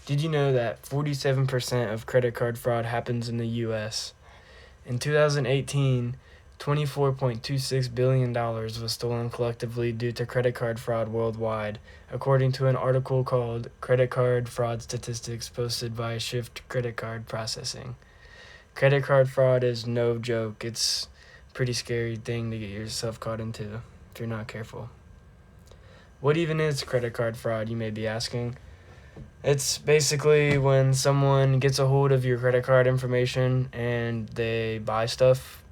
Did you know that 47% of credit card fraud happens in the U.S.? In 2018, $24.26 billion was stolen collectively due to credit card fraud worldwide, according to an article called Credit Card Fraud Statistics posted by Shift Credit Card Processing. Credit card fraud is no joke. It's a pretty scary thing to get yourself caught into if you're not careful. What even is credit card fraud, you may be asking? It's basically when someone gets a hold of your credit card information and they buy stuff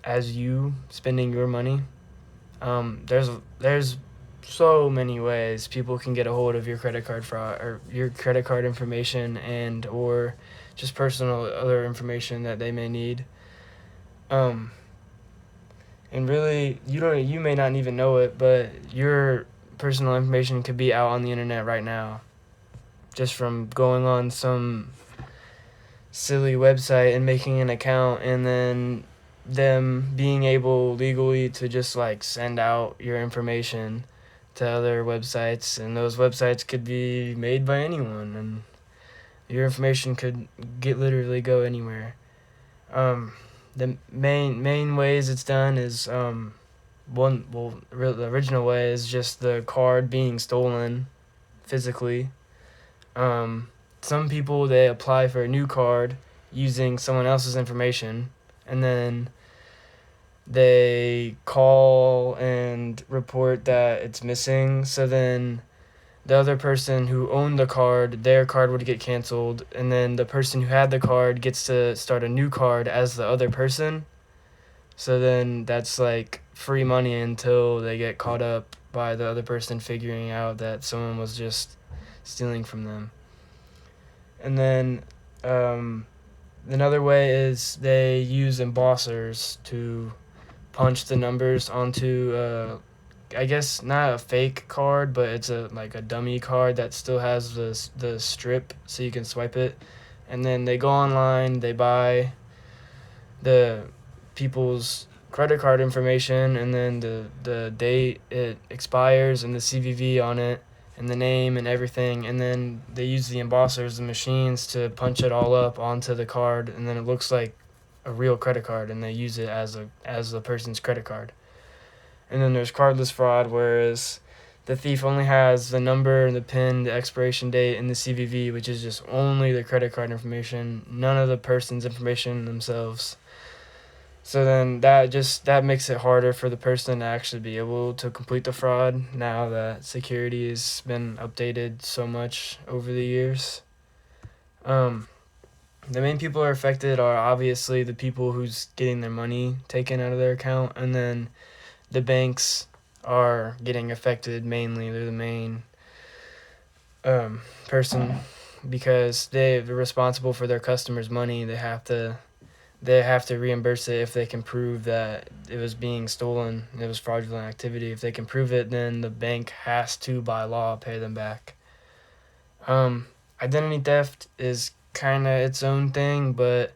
as you spending your money. There's so many ways people can get a hold of your credit card fraud or your credit card information and or just personal other information that they may need. Um, and really, you may not even know it, but your personal information could be out on the internet right now, just from going on some silly website and making an account and then them being able legally to just like send out your information to other websites, and those websites could be made by anyone and your information could literally go anywhere. The main ways it's done is the original way is just the card being stolen physically. Some people, they apply for a new card using someone else's information, and then they call and report that it's missing. So then the other person who owned the card, their card would get canceled, and then the person who had the card gets to start a new card as the other person. So then that's like free money until they get caught up by the other person figuring out that someone was just stealing from them. And then another way is they use embossers to punch the numbers onto I guess not a fake card, but it's a dummy card that still has the strip so you can swipe it. And then they go online, they buy the people's credit card information, and then the date it expires and the CVV on it and the name and everything, and then they use the embossers, the machines, to punch it all up onto the card, and then it looks like a real credit card, and they use it as the person's credit card. And then there's cardless fraud, whereas the thief only has the number, the PIN, the expiration date, and the CVV, which is just only the credit card information, none of the person's information themselves. So then that makes it harder for the person to actually be able to complete the fraud now that security has been updated so much over the years. The main people are affected are obviously the people who's getting their money taken out of their account, and then the banks are getting affected mainly. They're the main person because they're responsible for their customers' money. They have to reimburse it if they can prove that it was being stolen, it was fraudulent activity. If they can prove it, then the bank has to, by law, pay them back. Identity theft is kind of its own thing, but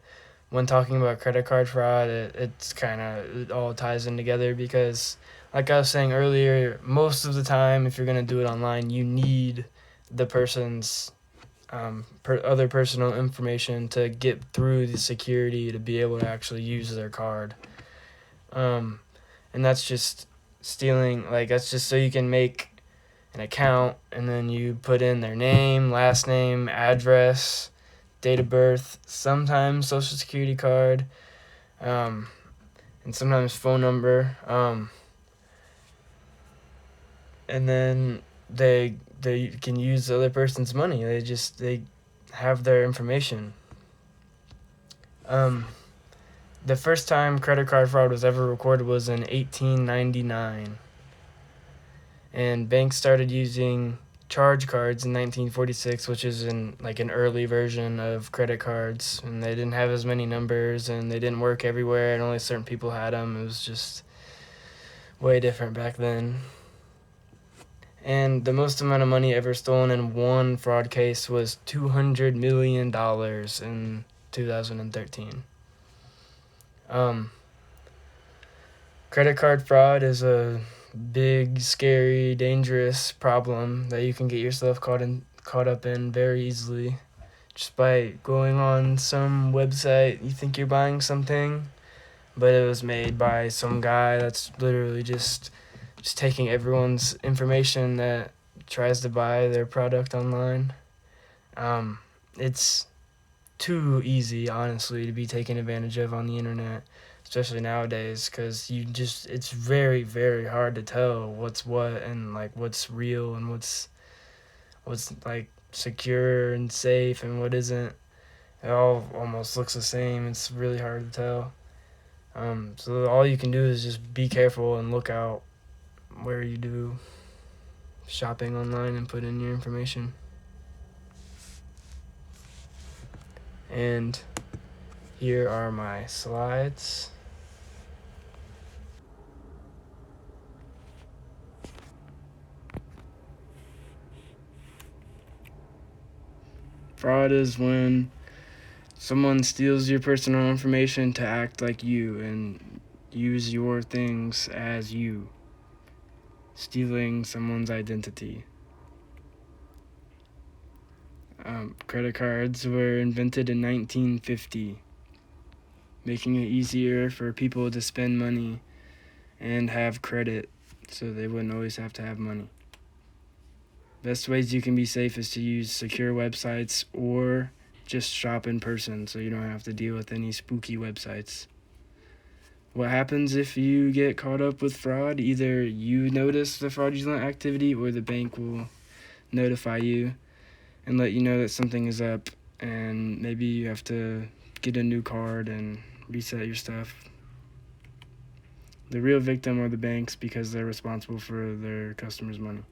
when talking about credit card fraud, it all ties in together because, like I was saying earlier, most of the time, if you're going to do it online, you need the person's other personal information to get through the security to be able to actually use their card. And that's just stealing, that's just so you can make an account and then you put in their name, last name, address, date of birth, sometimes social security card, and sometimes phone number. And then they can use the other person's money. They have their information. The first time credit card fraud was ever recorded was in 1899. And banks started using charge cards in 1946, which is an early version of credit cards, and they didn't have as many numbers and they didn't work everywhere and only certain people had them. It was just way different back then. And the most amount of money ever stolen in one fraud case was $200 million in 2013. Credit card fraud is a big, scary, dangerous problem that you can get yourself caught up in very easily just by going on some website. You think you're buying something, but it was made by some guy that's literally just taking everyone's information that tries to buy their product online. It's too easy, honestly, to be taken advantage of on the internet, especially nowadays, because it's very, very hard to tell what's what and like what's real and what's like secure and safe and what isn't. It all almost looks the same. It's really hard to tell. So all you can do is just be careful and look out where you do shopping online and put in your information. And here are my slides. Fraud is when someone steals your personal information to act like you and use your things as you, stealing someone's identity. Credit cards were invented in 1950, making it easier for people to spend money and have credit so they wouldn't always have to have money. Best ways you can be safe is to use secure websites or just shop in person so you don't have to deal with any spooky websites. What happens if you get caught up with fraud? Either you notice the fraudulent activity or the bank will notify you and let you know that something is up, and maybe you have to get a new card and reset your stuff. The real victim are the banks because they're responsible for their customers' money.